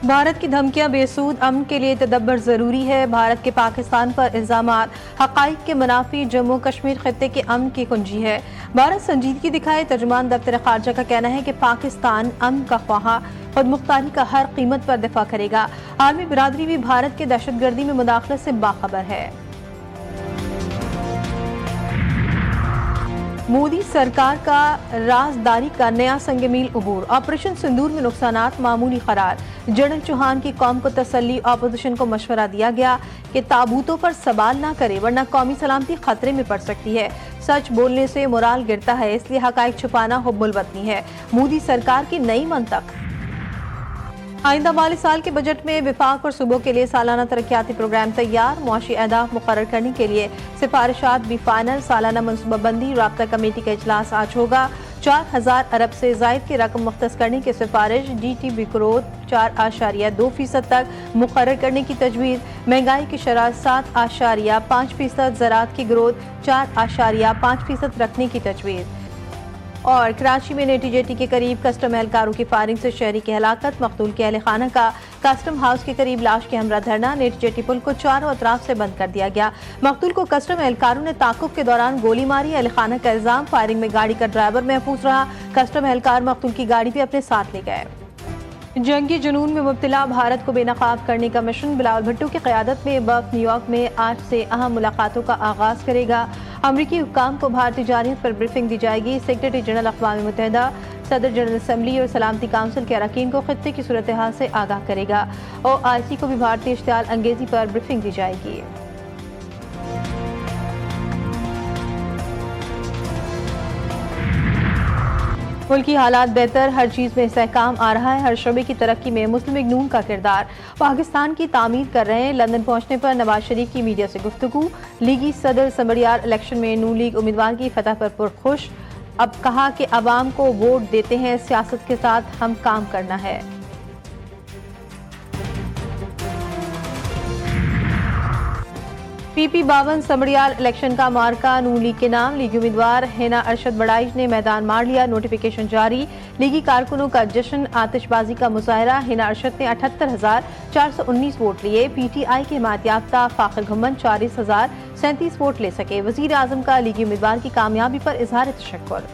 भारत की धमकियां बेसूद, अमन के लिए तदब्बर जरूरी है। भारत के पाकिस्तान पर इल्जामात हकाइक के मुनाफी, जम्मू कश्मीर खित्ते के अमन की कुंजी है। भारत संजीदगी दिखाए। तर्जुमान दफ्तर खारजा का कहना है कि पाकिस्तान अमन का ख्वाहा, खुद मुख्तारी का हर कीमत पर दिफा करेगा। आलमी बिरादरी भी भारत के दहशतगर्दी में मुदाखलत से बाखबर है। मोदी सरकार का राजदारी का नया संगमील अबूर। ऑपरेशन सिंदूर में नुकसानात मामूली करार। जनरल चौहान की कौम को तसल्ली। ऑपोजिशन को मशवरा दिया गया कि ताबूतों पर सवाल ना करे वरना कौमी सलामती खतरे में पड़ सकती है। सच बोलने से मोराल गिरता है, इसलिए हकाइक छुपाना हुब्बुल वतनी है। मोदी सरकार की नई मंतक। आइंदा माली साल के बजट में विफाक और सूबों के लिए सालाना तरक्याती प्रोग्राम तैयार। मुआशी अहदाफ मुकर्रर करने के लिए सिफारिशात भी फाइनल। सालाना मनसूबाबंदी राब्ता कमेटी का इजलास आज होगा। 4000 अरब से जायद की रकम मुख्तस करने की सिफारिश। GDP ग्रोथ 4.2% तक मुकर्रर करने की तजवीज़। महंगाई की शरह 7.5%। ज़राअत की ग्रोथ 4.5% रखने की तजवीज़। और कराची में नेटी-जेटी के करीब कस्टम एहलकारों की फायरिंग से शहरी की हलाकत। मकतूल के अहल खाना का कस्टम हाउस के करीब लाश के हमरा धरना। नेटी-जेटी पुल को चारों अतराफ से बंद कर दिया गया। मकतूल को कस्टम एहलकारों ने ताकुब के दौरान गोली मारी। अहल खाना का इल्जाम, फायरिंग में गाड़ी का ड्राइवर महफूज रहा। कस्टम एहलकार मकतूल की गाड़ी भी अपने साथ ले गए। जंगी जुनून में मुब्तला भारत को बेनकाब करने का मिशन। बिलावल भुट्टो की क़यादत में वफ़द न्यूयॉर्क में आज से अहम मुलाकातों का आगाज करेगा। अमरीकी हुक्काम को भारतीय जारियत पर ब्रीफिंग दी जाएगी। सेक्रेटरी जनरल अक़वाम मुत्तहिदा, सदर जनरल असम्बली और सलामती काउंसिल के अरकान को खित्ते की सूरत हाल से आगाह करेगा। OIC को भी भारतीय इश्तियाल अंगेजी पर ब्रीफिंग दी जाएगी। मुल्क की हालात बेहतर, हर चीज़ में इस्तेहकाम आ रहा है। हर शोबे की तरक्की में मुस्लिम लीग नून का किरदार। पाकिस्तान की तामीर कर रहे हैं। लंदन पहुंचने पर नवाज शरीफ की मीडिया से गुफ्तगू। लीगी सदर समड़ियार इलेक्शन में नून लीग उम्मीदवार की फतह पर पुरखुश। अब कहा कि अवाम को वोट देते हैं, सियासत के साथ हम काम करना है। PP 52 समड़ियाल इलेक्शन का मार्का नून लीग के नाम। लीगी उम्मीदवार हिना अरशद बड़ाइश ने मैदान मार लिया। नोटिफिकेशन जारी। लीगी कारकुनों का जश्न, आतिशबाजी का मुजाहरा। हिना अरशद ने 78,419 वोट लिए। PTI के हिमायत याफ्ता फाखिर घुम्मन 40,037 वोट ले सके। वजीर आजम का लीगी उम्मीदवार की कामयाबी पर इजहार तशक्कुर।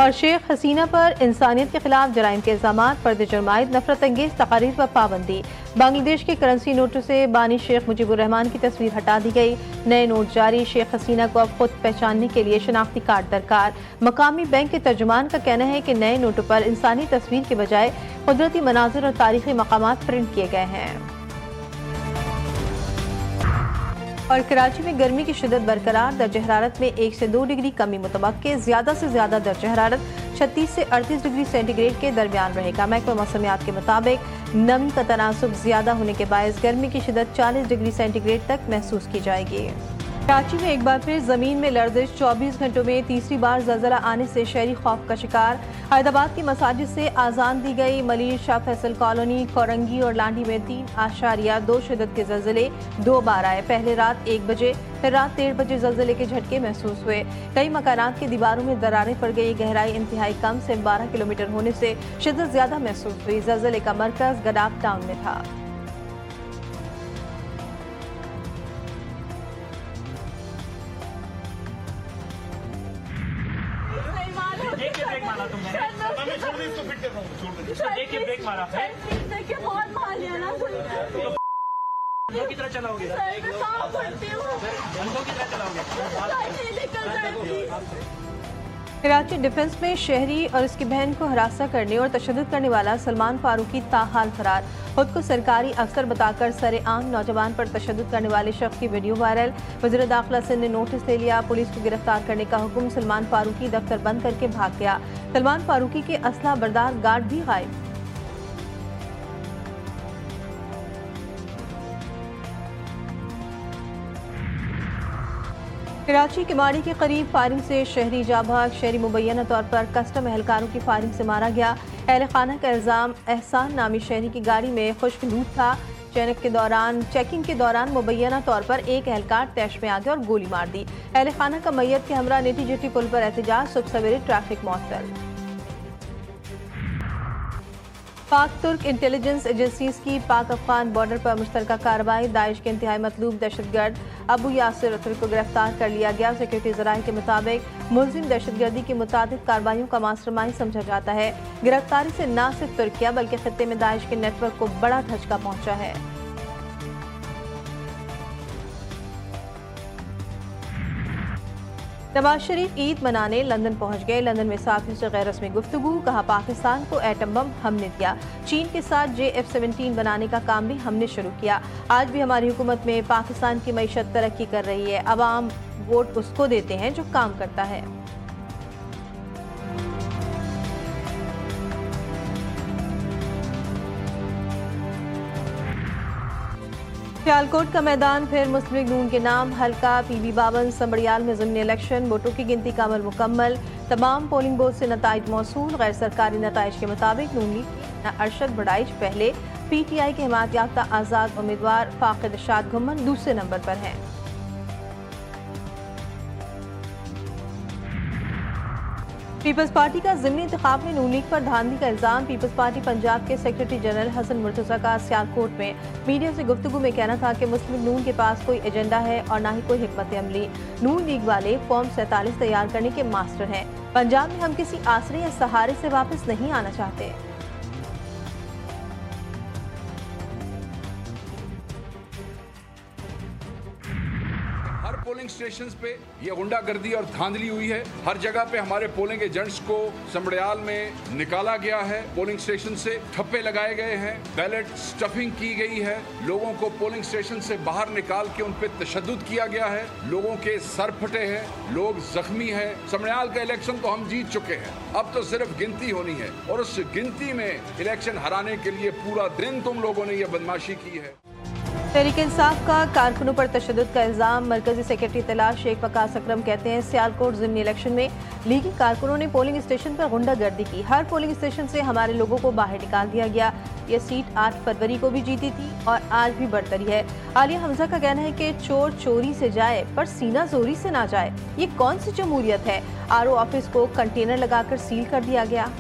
और शेख हसीना पर इंसानियत के खिलाफ जराइम के इल्जामात, पर्दे जुर्मायद, नफरत अंगेज तकारीर पर पाबंदी। बांग्लादेश के करेंसी नोटों से बानी शेख मुजीबुर रहमान की तस्वीर हटा दी गई। नए नोट जारी। शेख हसीना को अब खुद पहचानने के लिए शनाख्ती कार्ड दरकार। मकामी बैंक के तर्जुमान का कहना है कि नए नोटों पर इंसानी तस्वीर के बजाय कुदरती मनाजिर और तारीखी मकामात प्रिंट किए गए हैं। और कराची में गर्मी की शिद्दत बरकरार। दर्ज हरारत में 1 से 2 डिग्री कमी मुतवक्के। ज्यादा से ज्यादा दर्ज हरारत 36 से 38 डिग्री सेंटीग्रेड के दरमियान रहेगा। महकमा मौसमियात के मुताबिक नमी का तनासुब ज्यादा होने के बायस गर्मी की शिद्दत 40 डिग्री सेंटीग्रेड तक महसूस की जाएगी। कराची में एक बार फिर जमीन में लर्जिश। 24 घंटों में तीसरी बार ज़लज़ला आने से शहरी खौफ का शिकार। हैदराबाद की मसाजिद से आज़ान दी गई। मलिर, शाह फैसल कॉलोनी, कोरंगी और लांडी में 3.2 शिद्दत के ज़लज़ले 2 बार आए। पहले रात 1 बजे, फिर रात 1:30 बजे ज़लज़ले के झटके महसूस हुए। कई मकानात की दीवारों में दरारें पड़ गई। गहराई इंतहाई कम, सिर्फ 12 किलोमीटर होने से शिद्दत ज्यादा महसूस हुई। ज़लज़ले का मरकज गडाफ टाउन में था। ब्रेक मारा है। देखिए बहुत मार लिया ना की तरह चलाओगे। कराची डिफेंस में शहरी और उसकी बहन को हरासा करने और तशद्दुद करने वाला सलमान फारूकी ताहाल फरार। खुद को सरकारी अफसर बताकर सरेआम नौजवान पर तशद्दुद करने वाले शख्स की वीडियो वायरल। वज़ीर दाखिला सिंध ने नोटिस ले लिया। पुलिस को गिरफ्तार करने का हुक्म। सलमान फारूकी दफ्तर बंद करके भाग गया। सलमान फारूकी के असला बरदार गार्ड भी गायब। कराची किमाड़ी के करीब फायरिंग से शहरी जाभाग। शहरी मुबैना तौर पर कस्टम एहलकारों की फायरिंग से मारा गया। अहल खाना का इल्जाम एहसान नामी शहरी की गाड़ी में खुश्क लूट था। चेकिंग के दौरान मुबैना तौर पर एक एहलकार तैश में आ गया और गोली मार दी। अहल खाना का मैयत के हमरा नेटी-जेटी पुल पर एहतजाज। सुबह सवेरे ट्रैफिक मुअत्तल। पाक तुर्क इंटेलिजेंस एजेंसीज की पाक अफगान बॉर्डर पर मुश्तरका कार्रवाई। दाइश के इंतहाई मतलूब दहशतगर्द अबू यासिर अतर को गिरफ्तार कर लिया गया। सिक्योरिटी जराये के मुताबिक मुलजिम दहशतगर्दी की मुताबिक कार्रवाइयों का मास्टरमाइंड समझा जाता है। गिरफ्तारी से न सिर्फ तुर्किया बल्कि खत्ते में दाइश के नेटवर्क को बड़ा धचका पहुंचा है। नवाज शरीफ ईद मनाने लंदन पहुंच गए। लंदन में साथियों से गैर रस्मी गुफ्तगू। कहा, पाकिस्तान को एटम बम हमने दिया, चीन के साथ JF-17 बनाने का काम भी हमने शुरू किया। आज भी हमारी हुकूमत में पाकिस्तान की मईशत तरक्की कर रही है। अवाम वोट उसको देते हैं जो काम करता है। सियालकोट का मैदान फिर मुस्लिम लीग नून के नाम। हल्का PB 52 समड़ियाल में ज़िमनी इलेक्शन। वोटों की गिनती का अमल मुकम्मल। तमाम पोलिंग बूथ से नताइज मौसूल। गैर सरकारी नताइज के मुताबिक नून लीग अरशद बड़ाइच पहले, PTI के हिमायत याफ्ता आज़ाद उम्मीदवार फाकिद शाद घुमन दूसरे नंबर पर हैं। पीपल्स पार्टी का ज़िमनी इंतखाब में नून लीग पर धांधली का इल्जाम। पीपल्स पार्टी पंजाब के सेक्रेटरी जनरल हसन मुर्तज़ा का सियालकोट में मीडिया से गुफ्तगू में कहना था कि मुस्लिम लीग नून के पास कोई एजेंडा है और ना ही कोई हिकमत अमली। नून लीग वाले फॉर्म 47 तैयार करने के मास्टर हैं। पंजाब में हम किसी आसरे या सहारे से वापस नहीं आना चाहते। पोलिंग स्टेशन पे ये गुंडागर्दी और धांधली हुई है। हर जगह पे हमारे पोलिंग एजेंट्स को समड़ियाल में निकाला गया है। पोलिंग स्टेशन से ठप्पे लगाए गए हैं, बैलेट स्टफिंग की गई है, लोगों को पोलिंग स्टेशन से बाहर निकाल के उन पे तशद्दुद किया गया है, लोगों के सर फटे हैं, लोग जख्मी हैं। समड़ियाल का इलेक्शन तो हम जीत चुके हैं, अब तो सिर्फ गिनती होनी है और उस गिनती में इलेक्शन हराने के लिए पूरा दिन तुम लोगों ने ये बदमाशी की है। तहरीक इंसाफ का कारकुनों पर तशद्दुद का इल्जाम। मरकजी सेक्रेटरी तलाश शेख वकास अकरम कहते हैं, सियालकोट ज़िमनी इलेक्शन में लीगी कारकुनों ने पोलिंग स्टेशन पर गुंडागर्दी की। हर पोलिंग स्टेशन से हमारे लोगों को बाहर निकाल दिया गया। ये सीट 8 फरवरी को भी जीती थी और आज भी बढ़तरी है। आलिया हमजा का कहना है कि चोर चोरी से जाए पर सीना जोरी से ना जाए। ये कौन सी जमहूरियत है? RO ऑफिस को कंटेनर लगाकर सील कर दिया गया।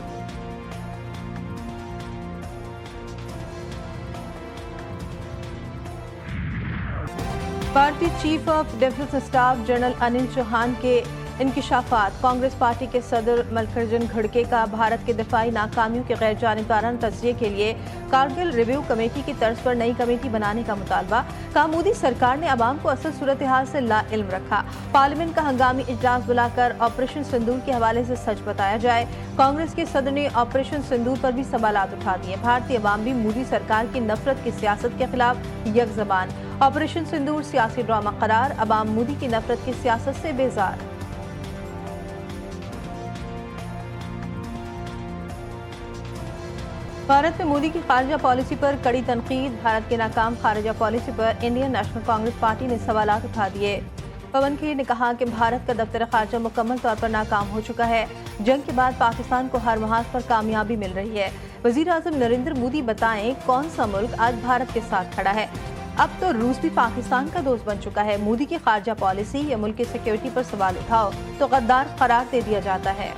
भारतीय chief of defence staff general Anil Chauhan के इंकिशाफात। कांग्रेस पार्टी के सदर मल्लिकार्जुन खड़गे का भारत के दिफाई नाकामियों के गैर जानिबदाराना तज्जिये के लिए कारगिल रिव्यू कमेटी की तर्ज पर नई कमेटी बनाने का मुतालबा। कहा, मोदी सरकार ने अवाम को असल सूरत हाल से लाइल्म रखा। पार्लियामेंट का हंगामी इजलास बुलाकर ऑपरेशन सिंदूर के हवाले से सच बताया जाए। कांग्रेस के सदर ने ऑपरेशन सिंदूर पर भी सवालात उठा दिए। भारतीय अवाम भी मोदी सरकार की नफरत की सियासत के खिलाफ यकजबान। ऑपरेशन सिंदूर सियासी ड्रामा करार। अवाम मोदी की नफरत की सियासत से बेजार। भारत में मोदी की खारजा पॉलिसी पर कड़ी तनकीद। भारत की नाकाम खारजा पॉलिसी पर इंडियन नेशनल कांग्रेस पार्टी ने सवालात उठा दिए। पवन खेर ने कहा कि भारत का दफ्तर खारजा मुकम्मल तौर पर नाकाम हो चुका है। जंग के बाद पाकिस्तान को हर महाज पर कामयाबी मिल रही है। वजीर आजम नरेंद्र मोदी बताएं, कौन सा मुल्क आज भारत के साथ खड़ा है? अब तो रूस भी पाकिस्तान का दोस्त बन चुका है। मोदी की खारजा पॉलिसी या मुल्क की सिक्योरिटी पर सवाल उठाओ तो गद्दार करार दे दिया जाता है।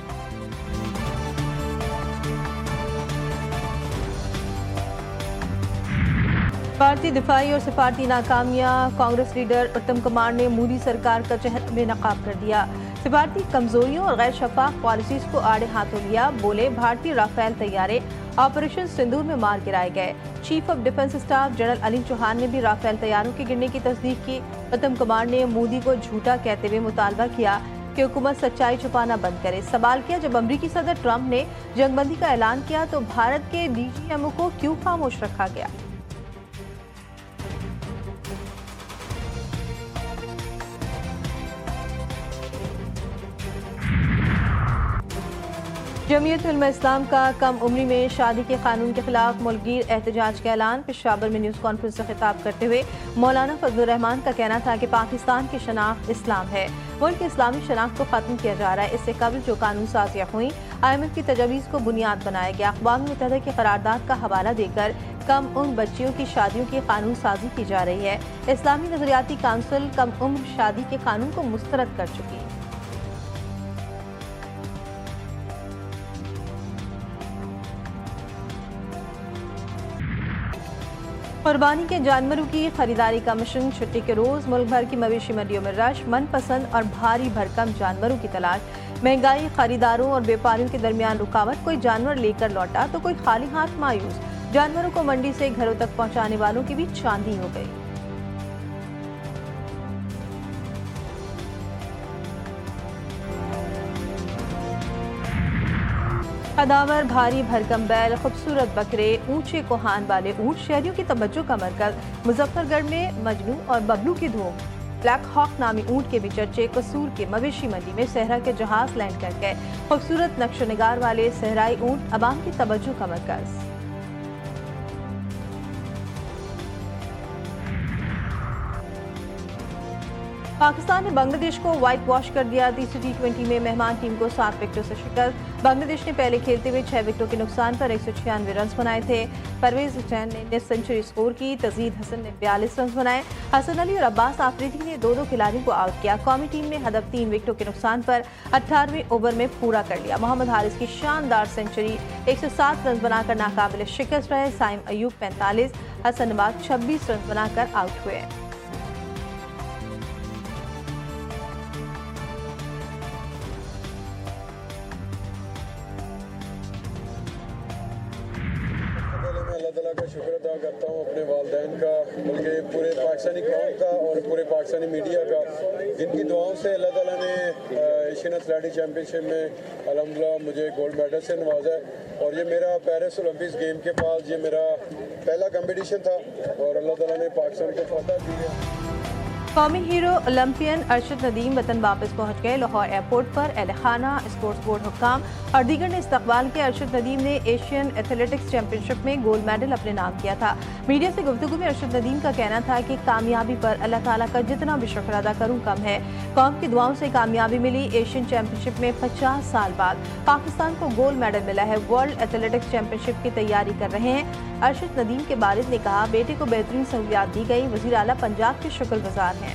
भारतीय दिफाई और सिफारती नाकामियां। कांग्रेस लीडर उत्तम कुमार ने मोदी सरकार का चेहरा बेनकाब कर दिया। सिफारती कमजोरियों और गैर शफाफ पॉलिसीज को आड़े हाथों लिया। बोले, भारतीय राफेल तैयारे ऑपरेशन सिंदूर में मार गिराए गए। Chief of defence staff general Anil Chauhan ने भी राफेल तैयारों के गिरने की तस्दीक की। उत्तम कुमार ने मोदी को झूठा कहते हुए मुतालबा किया कि हुकूमत सच्चाई छुपाना बंद करे। सवाल किया, जब अमरीकी सदर ट्रंप ने जंगबंदी का ऐलान किया तो भारत के DGMO को क्यों खामोश रखा गया? जमीयत उलमा इस्लाम का कम उम्री में शादी के कानून के खिलाफ मुल्कगीर एहतजाज का ऐलान। पेशावर में न्यूज़ कॉन्फ्रेंस से खिताब करते हुए मौलाना फजलुर रहमान का कहना था कि पाकिस्तान की शनाख्त इस्लाम है। मुल्क की इस्लामी शनाख्त को खत्म किया जा रहा है। इससे कबल जो कानून साजियाँ हुई, IMF की तजवीज़ को बुनियाद बनाया गया। अक़वाम मुत्तहिदा की करारदाद का हवाला देकर कम उम्र बच्चियों की शादियों की कानून साजी की जा रही है। इस्लामी नजरियाती काउंसिल कम उम्र शादी के कानून को मुस्तरद कर चुकी है। कुर्बानी के जानवरों की खरीदारी का मिशन। छुट्टी के रोज मुल्क भर की मवेशी मंडियों में रश, मनपसंद और भारी भरकम जानवरों की तलाश। महंगाई, खरीदारों और व्यापारियों के दरमियान रुकावट। कोई जानवर लेकर लौटा तो कोई खाली हाथ मायूस। जानवरों को मंडी से घरों तक पहुंचाने वालों की भी चांदी हो गई। कदावर, भारी भरकम बैल, खूबसूरत बकरे, ऊंचे कोहान वाले ऊंट शहरियों की तवज्जो का मरकज। मुजफ्फरगढ़ में मजनू और बबलू की धूम। ब्लैक हॉक नामी ऊंट के भी चर्चे। कसूर के मवेशी मंडी में सहरा के जहाज लैंड कर गए। खूबसूरत नक्शो निगार वाले सहराई ऊंट अवाम की तवज्जो का मरकज। पाकिस्तान ने बांग्लादेश को व्हाइट वॉश कर दिया। तीसरी टी20 में मेहमान टीम को 7 विकेटों से शिकस्त। बांग्लादेश ने पहले खेलते हुए 6 विकेटों के नुकसान पर 196 रन बनाए थे। परवेज हुसैन ने सेंचुरी स्कोर की। तजीद हसन ने 42 रन बनाए। हसन अली और अब्बास आफरीदी ने 2-2 खिलाड़ियों को आउट किया। कौमी टीम ने हदफ 3 विकेटों के नुकसान पर 18वें ओवर में पूरा कर लिया। मोहम्मद हारिस की शानदार सेंचुरी। 107 रन बनाकर नाकाबिल शिकस्त रहे। साइम अयूब 45, हसन नवाज 26 रन बनाकर आउट हुए। अल्लाह ताला का शुक्र अदा करता हूँ, अपने वालिदैन का, बल्कि पूरे पाकिस्तानी कौम का और पूरे पाकिस्तानी मीडिया का, जिनकी दुआओं से अल्लाह ताला ने एशियन एथलेटिक चैम्पियनशिप में अल्हम्दुलिल्लाह मुझे गोल्ड मेडल से नवाजा है। और ये मेरा पेरिस ओलंपिक्स गेम के बाद ये मेरा पहला कंपटीशन था और अल्लाह ताला ने पाकिस्तान को फतह दी है। कौमी हीरो ओलंपियन अरशद नदीम वतन वापस पहुंच गए। लाहौर एयरपोर्ट पर अहल खाना, स्पोर्ट्स बोर्ड हुक्काम और दीगर ने इस्तकबाल किया। अरशद नदीम ने एशियन एथलेटिक्स चैंपियनशिप में गोल्ड मेडल अपने नाम किया था। मीडिया से गुफ्तगू में अरशद नदीम का कहना था कि कामयाबी पर अल्लाह ताला का जितना भी शुक्र अदा करूं कम है। कौम की दुआओं से कामयाबी मिली। एशियन चैंपियनशिप में 50 साल बाद पाकिस्तान को गोल्ड मेडल मिला है। वर्ल्ड एथलेटिक्स चैंपियनशिप की तैयारी कर रहे हैं। अरशद नदीम के वालिद ने कहा, बेटे को बेहतरीन सहूलियात दी गई। वज़ीर आला पंजाब के शुक्रगुजार हैं।